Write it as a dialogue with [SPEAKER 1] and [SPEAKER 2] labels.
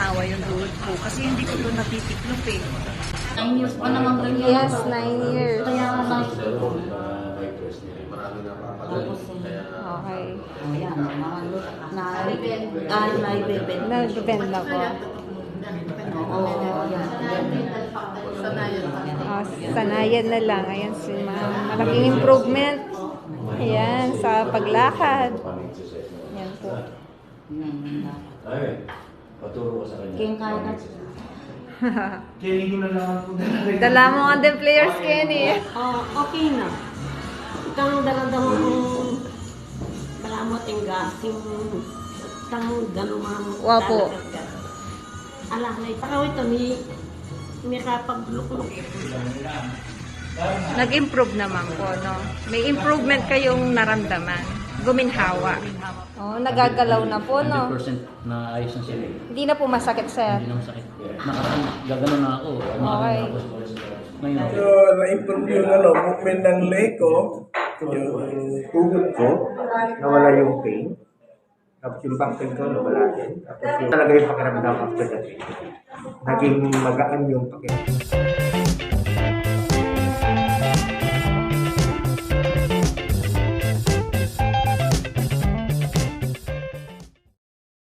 [SPEAKER 1] guminhawa yung tuhod ko. Kasi hindi ko doon natitiklop eh.
[SPEAKER 2] 9 years pa naman ganyan.
[SPEAKER 3] Yes, 9 years.
[SPEAKER 2] Kaya nga lang.
[SPEAKER 3] Okay.
[SPEAKER 2] Ayan, naibibend.
[SPEAKER 3] Nag-bend na po.
[SPEAKER 2] Oo, yan.
[SPEAKER 3] Sanayan na lang. Ayan si ma'am. Malaking improvement. Ayan, sa paglakad. Ayan po.
[SPEAKER 4] Ay, paturo ko sa kanya.
[SPEAKER 2] King kaya na.
[SPEAKER 4] Kenny ko na lang po.
[SPEAKER 3] Dala mo nga din players, Kenny.
[SPEAKER 2] Okay na. Itang daladang malamot ang gasing itang ganuman.
[SPEAKER 3] Wapo.
[SPEAKER 2] Alam na ipakaw ito ni kapag-lukluk.
[SPEAKER 3] Nag-improve naman po, no? May improvement kayong naramdaman. Guminhawa. Oh, nagagalaw na po, no?
[SPEAKER 4] 100% na ayos na sila.
[SPEAKER 3] Hindi na po masakit, sir.
[SPEAKER 4] Hindi na masakit. Nakaraan, gagano na ako.
[SPEAKER 3] Okay.
[SPEAKER 4] Ngayon,
[SPEAKER 5] So, na-improve yung movement ng leg ko, yung tuhod ko, nawala yung pain. Tapos yung back pain ko, nawala din. Tapos yung talaga yung pakiramdam after that. Naging magaan yung pakiramdam.